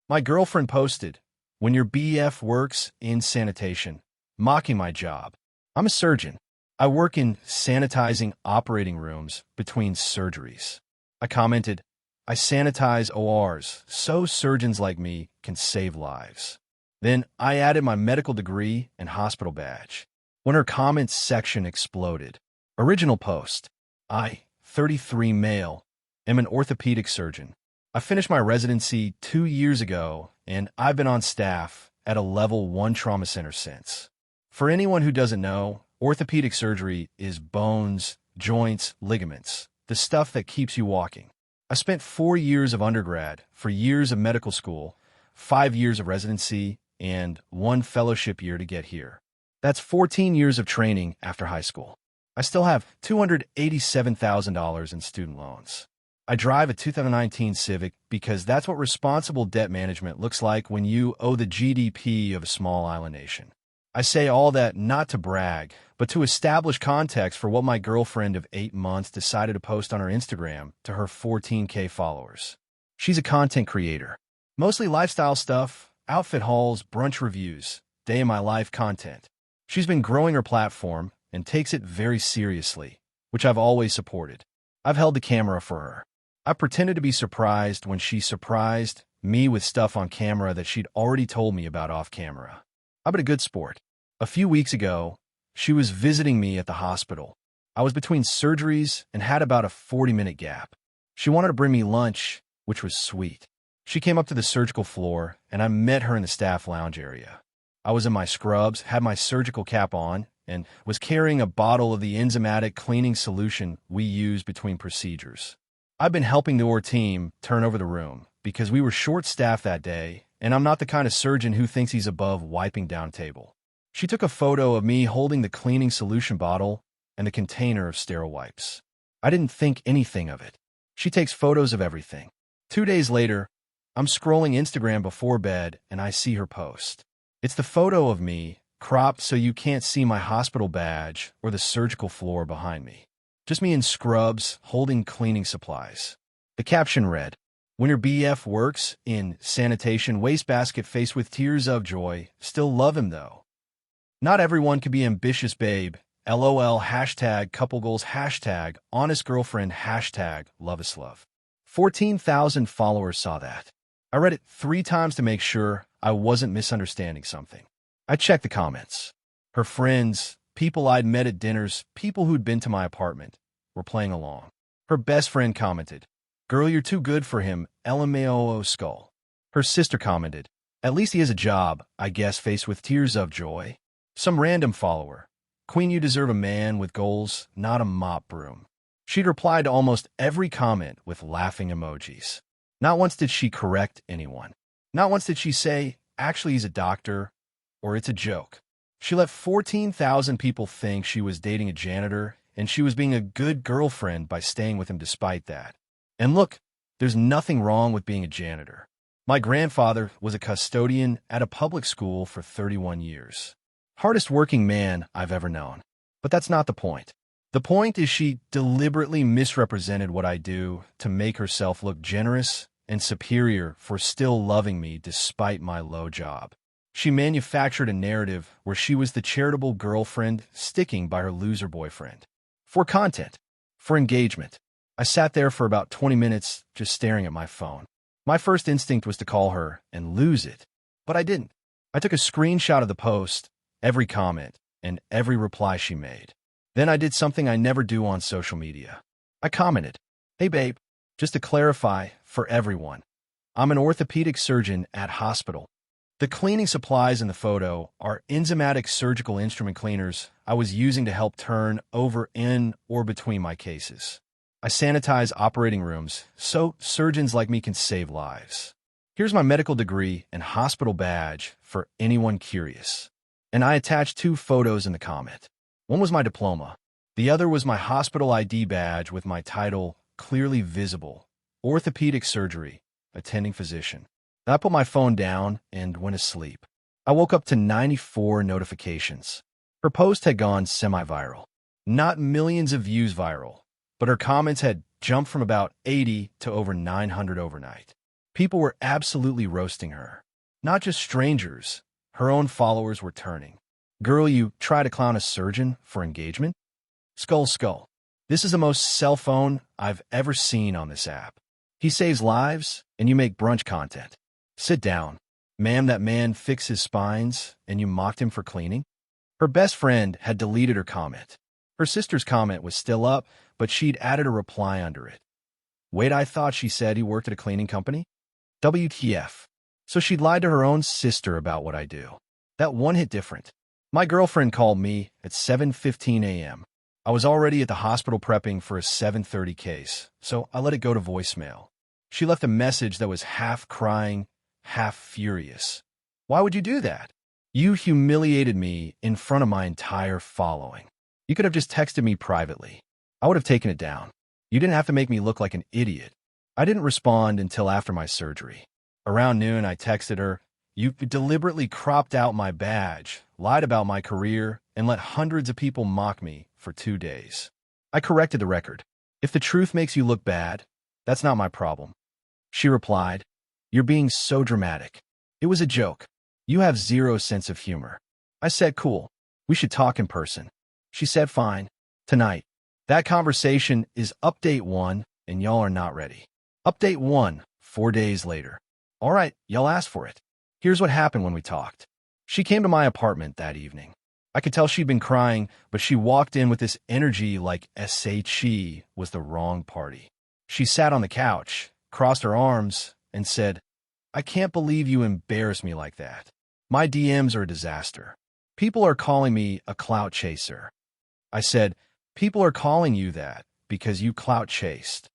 My girlfriend posted, "When your BF works in sanitation," mocking my job. I'm a surgeon. I work in sanitizing operating rooms between surgeries. I commented, "I sanitize ORs so surgeons like me can save lives." Then I added my medical degree and hospital badge. When her comments section exploded. Original post. I, 33 male, am an orthopedic surgeon. I finished my residency 2 years ago, and I've been on staff at a level 1 trauma center since. For anyone who doesn't know, orthopedic surgery is bones, joints, ligaments, the stuff that keeps you walking. I spent 4 years of undergrad, 4 years of medical school, 5 years of residency, and 1 fellowship year to get here. That's 14 years of training after high school. I still have $287,000 in student loans. I drive a 2019 Civic because that's what responsible debt management looks like when you owe the GDP of a small island nation. I say all that not to brag, but to establish context for what my girlfriend of 8 months decided to post on her Instagram to her 14K followers. She's a content creator. Mostly lifestyle stuff, outfit hauls, brunch reviews, day in my life content. She's been growing her platform and takes it very seriously, which I've always supported. I've held the camera for her. I pretended to be surprised when she surprised me with stuff on camera that she'd already told me about off camera. I've been a good sport. A few weeks ago, she was visiting me at the hospital. I was between surgeries and had about a 40-minute gap. She wanted to bring me lunch, which was sweet. She came up to the surgical floor, and I met her in the staff lounge area. I was in my scrubs, had my surgical cap on, and was carrying a bottle of the enzymatic cleaning solution we use between procedures. I've been helping the OR team turn over the room because we were short-staffed that day, and I'm not the kind of surgeon who thinks he's above wiping down a table. She took a photo of me holding the cleaning solution bottle and the container of sterile wipes. I didn't think anything of it. She takes photos of everything. 2 days later, I'm scrolling Instagram before bed, and I see her post. It's the photo of me, cropped so you can't see my hospital badge or the surgical floor behind me. Just me in scrubs, holding cleaning supplies. The caption read, "When your BF works in sanitation, wastebasket faced with tears of joy, still love him though. Not everyone can be ambitious babe, LOL, hashtag couple goals, hashtag honest girlfriend, hashtag love is love." 14,000 followers saw that. I read it 3 times to make sure I wasn't misunderstanding something. I checked the comments. Her friends, people I'd met at dinners, people who'd been to my apartment, were playing along. Her best friend commented, "Girl, you're too good for him, LMAO skull." Her sister commented, "At least he has a job, I guess," faced with tears of joy. Some random follower, "Queen, you deserve a man with goals, not a mop broom." She'd replied to almost every comment with laughing emojis. Not once did she correct anyone. Not once did she say, "Actually, he's a doctor," or "It's a joke." She let 14,000 people think she was dating a janitor, and she was being a good girlfriend by staying with him despite that. And look, there's nothing wrong with being a janitor. My grandfather was a custodian at a public school for 31 years. Hardest working man I've ever known. But that's not the point. The point is she deliberately misrepresented what I do to make herself look generous and superior for still loving me despite my low job. She manufactured a narrative where she was the charitable girlfriend sticking by her loser boyfriend. For content, for engagement. I sat there for about 20 minutes just staring at my phone. My first instinct was to call her and lose it, but I didn't. I took a screenshot of the post, every comment, and every reply she made. Then I did something I never do on social media. I commented, "Hey babe, just to clarify for everyone, I'm an orthopedic surgeon at hospital. The cleaning supplies in the photo are enzymatic surgical instrument cleaners I was using to help turn over in or between my cases. I sanitize operating rooms so surgeons like me can save lives. Here's my medical degree and hospital badge for anyone curious." And I attached 2 photos in the comment. One was my diploma. The other was my hospital ID badge with my title clearly visible, orthopedic surgery, attending physician. I put my phone down and went to sleep. I woke up to 94 notifications. Her post had gone semi-viral. Not millions of views viral, but her comments had jumped from about 80 to over 900 overnight. People were absolutely roasting her. Not just strangers. Her own followers were turning. Girl, you try to clown a surgeon for engagement? Skull. This is the most cell phone I've ever seen on this app. He saves lives, and you make brunch content. Sit down. Ma'am, that man fixed his spines, and you mocked him for cleaning? Her best friend had deleted her comment. Her sister's comment was still up, but she'd added a reply under it. Wait, I thought she said he worked at a cleaning company? WTF. So she'd lied to her own sister about what I do. That one hit different. My girlfriend called me at 7:15 a.m. I was already at the hospital prepping for a 7:30 case, so I let it go to voicemail. She left a message that was half crying, half furious. Why would you do that? You humiliated me in front of my entire following. You could have just texted me privately. I would have taken it down. You didn't have to make me look like an idiot. I didn't respond until after my surgery. Around noon, I texted her, you deliberately cropped out my badge, lied about my career, and let hundreds of people mock me for 2 days. I corrected the record. If the truth makes you look bad, that's not my problem. She replied, you're being so dramatic. It was a joke. You have zero sense of humor. I said, cool. We should talk in person. She said, fine. Tonight. That conversation is update 1, and y'all are not ready. Update 1, 4 days later. All right, y'all asked for it. Here's what happened when we talked. She came to my apartment that evening. I could tell she'd been crying, but she walked in with this energy like SHE was the wrong party. She sat on the couch, crossed her arms, and said, I can't believe you embarrassed me like that. My DMs are a disaster. People are calling me a clout chaser. I said, people are calling you that because you clout chased.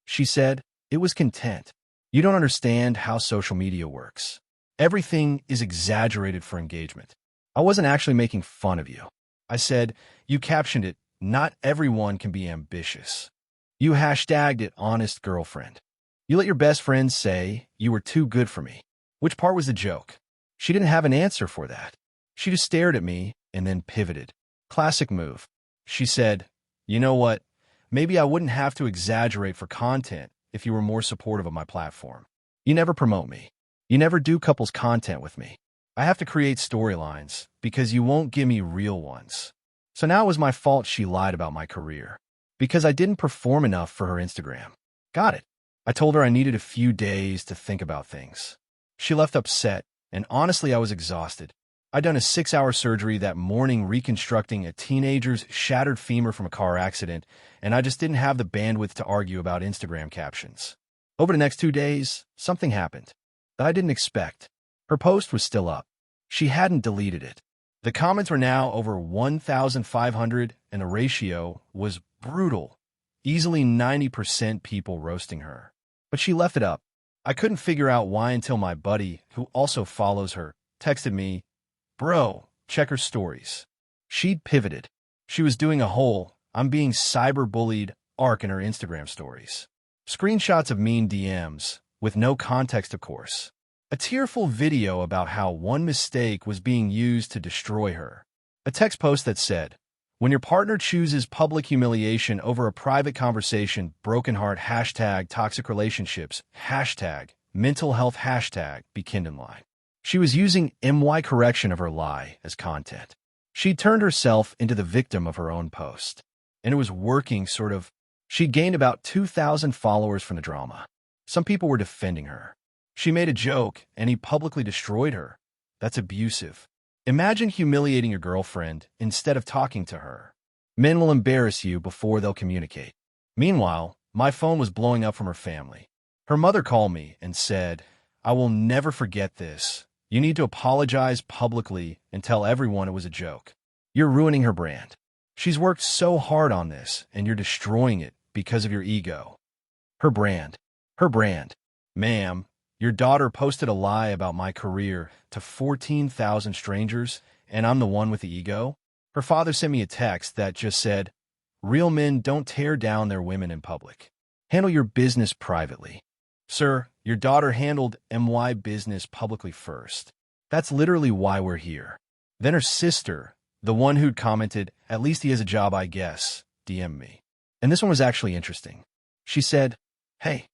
She said, it was content. You don't understand how social media works. Everything is exaggerated for engagement. I wasn't actually making fun of you. I said, you captioned it, not everyone can be ambitious. You hashtagged it honest girlfriend. You let your best friend say you were too good for me. Which part was the joke? She didn't have an answer for that. She just stared at me and then pivoted. Classic move. She said, you know what? Maybe I wouldn't have to exaggerate for content if you were more supportive of my platform. You never promote me. You never do couples content with me. I have to create storylines because you won't give me real ones. So now it was my fault she lied about my career because I didn't perform enough for her Instagram. Got it. I told her I needed a few days to think about things. She left upset, and honestly, I was exhausted. I'd done a 6-hour surgery that morning reconstructing a teenager's shattered femur from a car accident, and I just didn't have the bandwidth to argue about Instagram captions. Over the next 2 days, something happened that I didn't expect. Her post was still up. She hadn't deleted it. The comments were now over 1,500, and the ratio was brutal. Easily 90% people roasting her. But she left it up. I couldn't figure out why until my buddy, who also follows her, texted me, bro, check her stories. She'd pivoted. She was doing a whole, I'm being cyberbullied arc in her Instagram stories. Screenshots of mean DMs, with no context of course. A tearful video about how one mistake was being used to destroy her. A text post that said, when your partner chooses public humiliation over a private conversation, broken heart, hashtag toxic relationships, hashtag mental health, hashtag be Kindleline. She was using MY correction of her lie as content. She turned herself into the victim of her own post. And it was working sort of. She'd gained about 2,000 followers from the drama. Some people were defending her. She made a joke, and he publicly destroyed her. That's abusive. Imagine humiliating your girlfriend instead of talking to her. Men will embarrass you before they'll communicate. Meanwhile, my phone was blowing up from her family. Her mother called me and said, I will never forget this. You need to apologize publicly and tell everyone it was a joke. You're ruining her brand. She's worked so hard on this, and you're destroying it because of your ego. Her brand. Her brand. Ma'am, your daughter posted a lie about my career to 14,000 strangers, and I'm the one with the ego? Her father sent me a text that just said, real men don't tear down their women in public. Handle your business privately. Sir, your daughter handled MY business publicly first. That's literally why we're here. Then her sister, the one who'd commented, at least he has a job, I guess, DM'd me. And this one was actually interesting. She said, hey,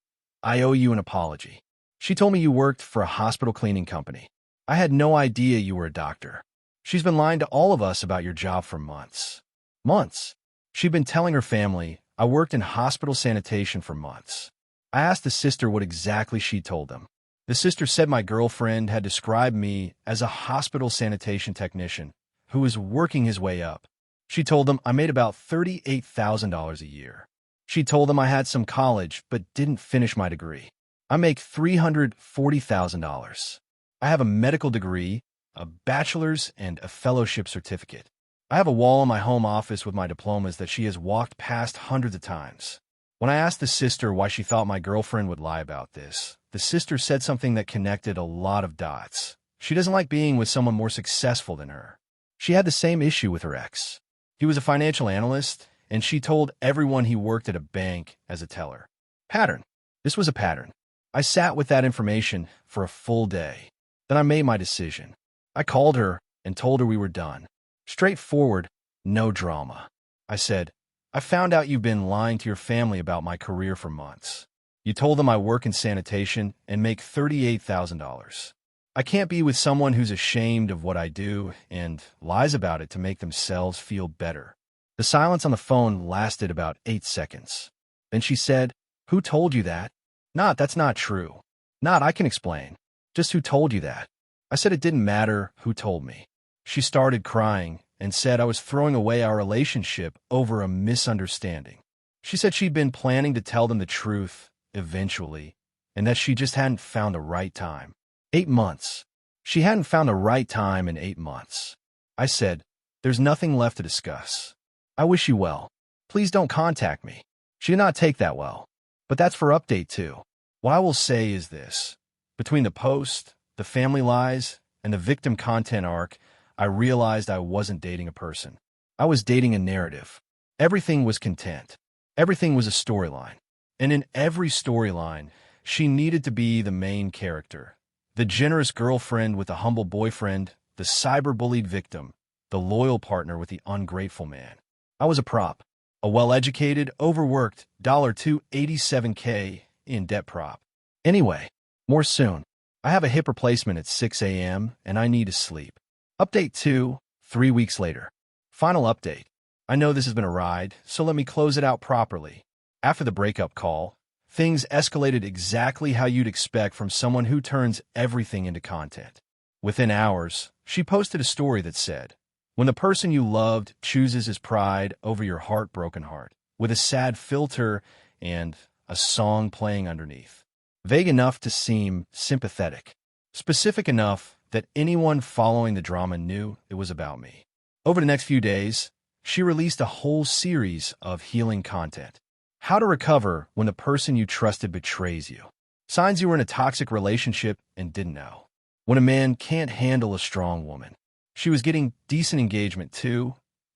I owe you an apology. She told me you worked for a hospital cleaning company. I had no idea you were a doctor. She's been lying to all of us about your job for months. Months. She'd been telling her family, I worked in hospital sanitation for months. I asked the sister what exactly she told them. The sister said my girlfriend had described me as a hospital sanitation technician who was working his way up. She told them I made about $38,000 a year. She told them I had some college but didn't finish my degree. I make $340,000. I have a medical degree, a bachelor's, and a fellowship certificate. I have a wall in my home office with my diplomas that she has walked past hundreds of times. When I asked the sister why she thought my girlfriend would lie about this, the sister said something that connected a lot of dots. She doesn't like being with someone more successful than her. She had the same issue with her ex. He was a financial analyst, and she told everyone he worked at a bank as a teller. Pattern. This was a pattern. I sat with that information for a full day. Then I made my decision. I called her and told her we were done. Straightforward, no drama. I said, I found out you've been lying to your family about my career for months. You told them I work in sanitation and make $38,000. I can't be with someone who's ashamed of what I do and lies about it to make themselves feel better. The silence on the phone lasted about 8 seconds. Then she said, Who told you that? That's not true. I can explain. Just who told you that? I said it didn't matter who told me. She started crying and said I was throwing away our relationship over a misunderstanding. She said she'd been planning to tell them the truth eventually, and that she just hadn't found the right time. 8 months. She hadn't found the right time in 8 months. I said, There's nothing left to discuss. I wish you well. Please don't contact me. She did not take that well. But that's for update 2. What I will say is this. Between the post, the family lies, and the victim content arc, I realized I wasn't dating a person. I was dating a narrative. Everything was content. Everything was a storyline. And in every storyline, she needed to be the main character. The generous girlfriend with the humble boyfriend, the cyber-bullied victim, the loyal partner with the ungrateful man. I was a prop. A well-educated, overworked, $287K in debt prop. Anyway, more soon. I have a hip replacement at 6 a.m. and I need to sleep. Update 2, 3 weeks later. Final update. I know this has been a ride, so let me close it out properly. After the breakup call, things escalated exactly how you'd expect from someone who turns everything into content. Within hours, she posted a story that said, When the person you loved chooses his pride over your heartbroken heart, with a sad filter and a song playing underneath. Vague enough to seem sympathetic. Specific enough that anyone following the drama knew it was about me. Over the next few days, she released a whole series of healing content. How to recover when the person you trusted betrays you. Signs you were in a toxic relationship and didn't know. When a man can't handle a strong woman. She was getting decent engagement too.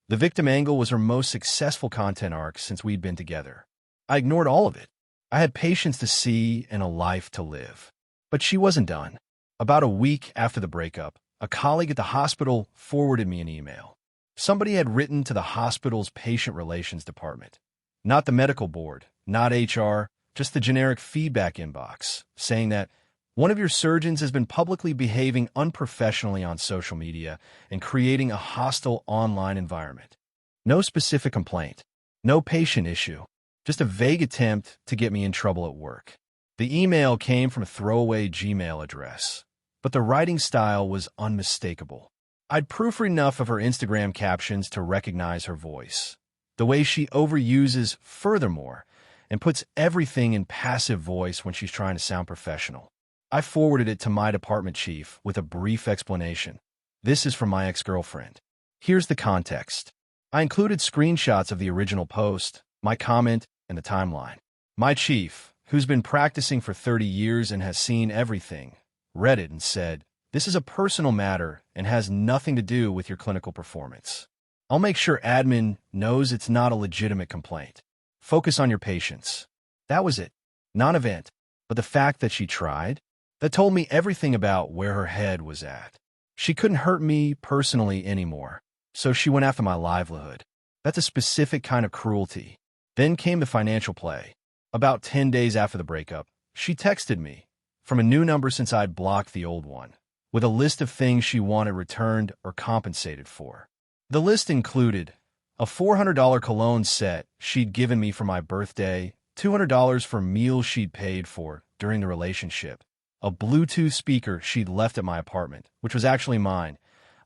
The victim angle was her most successful content arc since we'd been together. I ignored all of it. I had patience to see and a life to live. But she wasn't done. About a week after the breakup, a colleague at the hospital forwarded me an email. Somebody had written to the hospital's patient relations department. Not the medical board, not HR, just the generic feedback inbox, saying that one of your surgeons has been publicly behaving unprofessionally on social media and creating a hostile online environment. No specific complaint, no patient issue, just a vague attempt to get me in trouble at work. The email came from a throwaway Gmail address, but the writing style was unmistakable. I'd proofread enough of her Instagram captions to recognize her voice. The way she overuses furthermore and puts everything in passive voice when she's trying to sound professional. I forwarded it to my department chief with a brief explanation. This is from my ex-girlfriend. Here's the context. I included screenshots of the original post, my comment, and the timeline. My chief, who's been practicing for 30 years and has seen everything, read it and said, This is a personal matter and has nothing to do with your clinical performance. I'll make sure admin knows it's not a legitimate complaint. Focus on your patients. That was it. Non-event. But the fact that she tried, that told me everything about where her head was at. She couldn't hurt me personally anymore, so she went after my livelihood. That's a specific kind of cruelty. Then came the financial play. About 10 days after the breakup, she texted me, from a new number since I'd blocked the old one, with a list of things she wanted returned or compensated for. The list included a $400 cologne set she'd given me for my birthday, $200 for meals she'd paid for during the relationship, a Bluetooth speaker she'd left at my apartment, which was actually mine.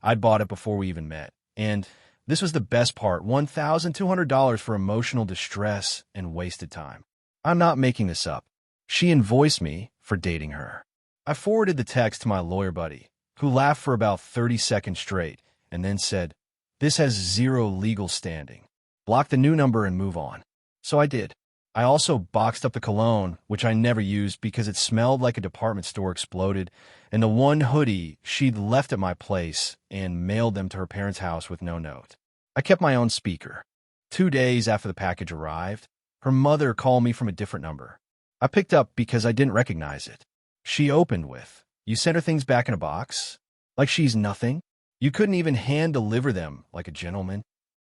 I'd bought it before we even met. And this was the best part, $1,200 for emotional distress and wasted time. I'm not making this up. She invoiced me for dating her. I forwarded the text to my lawyer buddy, who laughed for about 30 seconds straight and then said, "This has zero legal standing. Block the new number and move on." So I did. I also boxed up the cologne, which I never used because it smelled like a department store exploded, and the one hoodie she'd left at my place, and mailed them to her parents' house with no note. I kept my own speaker. 2 days after the package arrived, her mother called me from a different number. I picked up because I didn't recognize it. She opened with, "You sent her things back in a box? Like she's nothing? You couldn't even hand-deliver them like a gentleman?"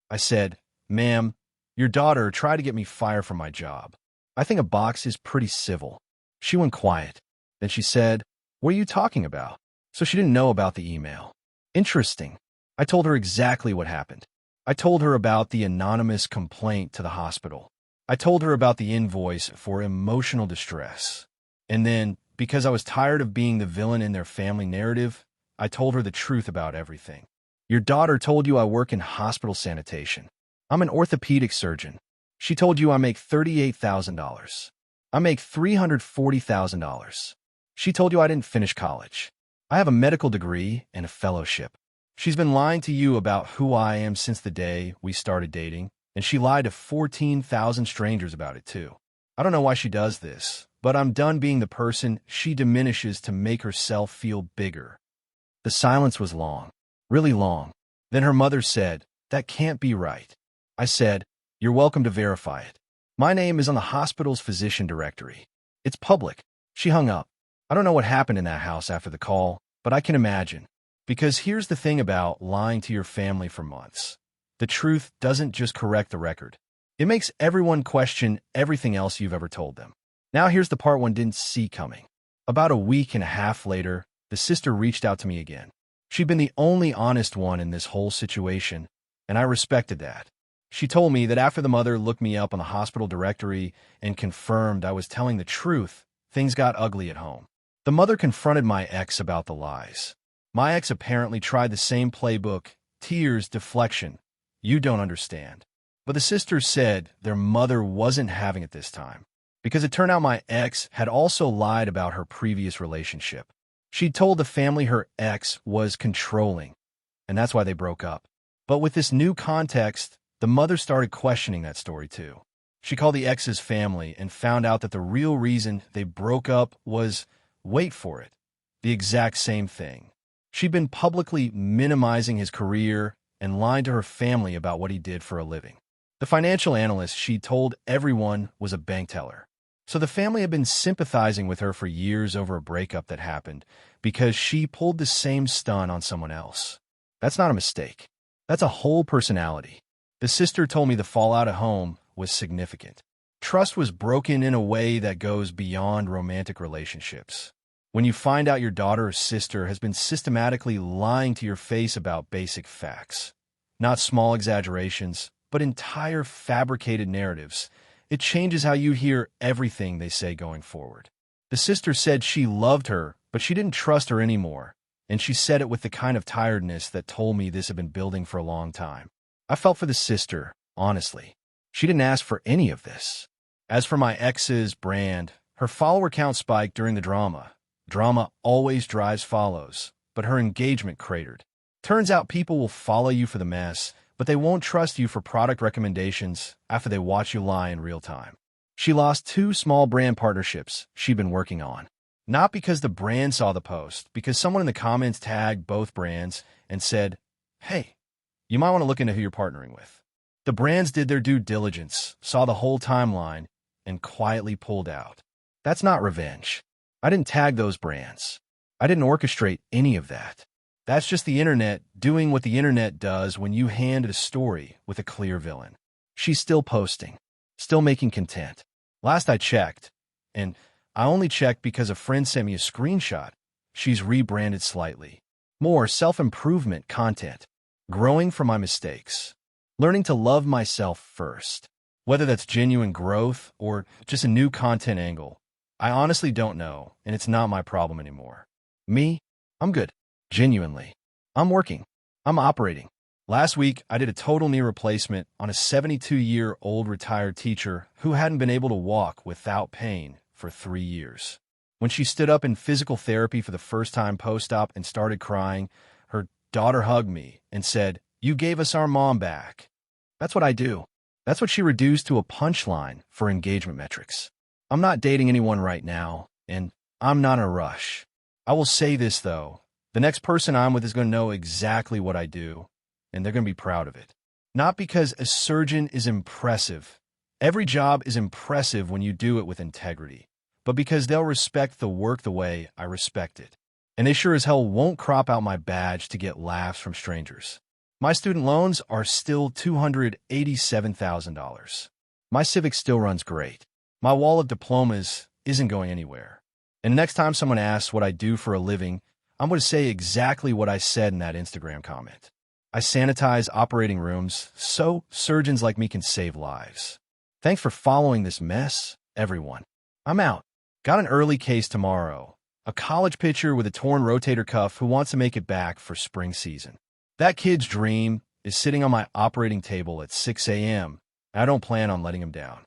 I said, "Ma'am, your daughter tried to get me fired from my job. I think a box is pretty civil." She went quiet. Then she said, "What are you talking about?" So she didn't know about the email. Interesting. I told her exactly what happened. I told her about the anonymous complaint to the hospital. I told her about the invoice for emotional distress. And then, because I was tired of being the villain in their family narrative, I told her the truth about everything. "Your daughter told you I work in hospital sanitation. I'm an orthopedic surgeon. She told you I make $38,000. I make $340,000. She told you I didn't finish college. I have a medical degree and a fellowship. She's been lying to you about who I am since the day we started dating, and she lied to 14,000 strangers about it too. I don't know why she does this, but I'm done being the person she diminishes to make herself feel bigger." The silence was long, really long. Then her mother said, "That can't be right." I said, "You're welcome to verify it. My name is on the hospital's physician directory. It's public." She hung up. I don't know what happened in that house after the call, but I can imagine. Because here's the thing about lying to your family for months. The truth doesn't just correct the record. It makes everyone question everything else you've ever told them. Now here's the part one didn't see coming. About a week and a half later, the sister reached out to me again. She'd been the only honest one in this whole situation, and I respected that. She told me that after the mother looked me up on the hospital directory and confirmed I was telling the truth, things got ugly at home. The mother confronted my ex about the lies. My ex apparently tried the same playbook, tears, deflection. You don't understand. But the sisters said their mother wasn't having it this time, because it turned out my ex had also lied about her previous relationship. She'd told the family her ex was controlling, and that's why they broke up. But with this new context, the mother started questioning that story too. She called the ex's family and found out that the real reason they broke up was, wait for it, the exact same thing. She'd been publicly minimizing his career and lying to her family about what he did for a living. The financial analyst she told everyone was a bank teller. So the family had been sympathizing with her for years over a breakup that happened because she pulled the same stunt on someone else. That's not a mistake. That's a whole personality. The sister told me the fallout at home was significant. Trust was broken in a way that goes beyond romantic relationships. When you find out your daughter or sister has been systematically lying to your face about basic facts, not small exaggerations, but entire fabricated narratives, it changes how you hear everything they say going forward. The sister said she loved her, but she didn't trust her anymore, and she said it with the kind of tiredness that told me this had been building for a long time. I felt for the sister, honestly. She didn't ask for any of this. As for my ex's brand, her follower count spiked during the drama. Drama always drives follows, but her engagement cratered. Turns out people will follow you for the mess, but they won't trust you for product recommendations after they watch you lie in real time. She lost 2 small brand partnerships she'd been working on. Not because the brand saw the post, because someone in the comments tagged both brands and said, "Hey, you might want to look into who you're partnering with." The brands did their due diligence, saw the whole timeline, and quietly pulled out. That's not revenge. I didn't tag those brands. I didn't orchestrate any of that. That's just the internet doing what the internet does when you hand a story with a clear villain. She's still posting, still making content. Last I checked, and I only checked because a friend sent me a screenshot. She's rebranded slightly. More self-improvement content. Growing from my mistakes. Learning to love myself first. Whether that's genuine growth or just a new content angle, I honestly don't know, and it's not my problem anymore. Me? I'm good. Genuinely. I'm working. I'm operating. Last week, I did a total knee replacement on a 72-year-old retired teacher who hadn't been able to walk without pain for 3 years. When she stood up in physical therapy for the first time post-op and started crying, her daughter hugged me and said, "You gave us our mom back." That's what I do. That's what she reduced to a punchline for engagement metrics. I'm not dating anyone right now, and I'm not in a rush. I will say this, though. The next person I'm with is going to know exactly what I do, and they're going to be proud of it. Not because a surgeon is impressive. Every job is impressive when you do it with integrity, but because they'll respect the work the way I respect it. And they sure as hell won't crop out my badge to get laughs from strangers. My student loans are still $287,000. My Civic still runs great. My wall of diplomas isn't going anywhere. And the next time someone asks what I do for a living, I'm going to say exactly what I said in that Instagram comment. I sanitize operating rooms so surgeons like me can save lives. Thanks for following this mess, everyone. I'm out. Got an early case tomorrow. A college pitcher with a torn rotator cuff who wants to make it back for spring season. That kid's dream is sitting on my operating table at 6 a.m., and I don't plan on letting him down.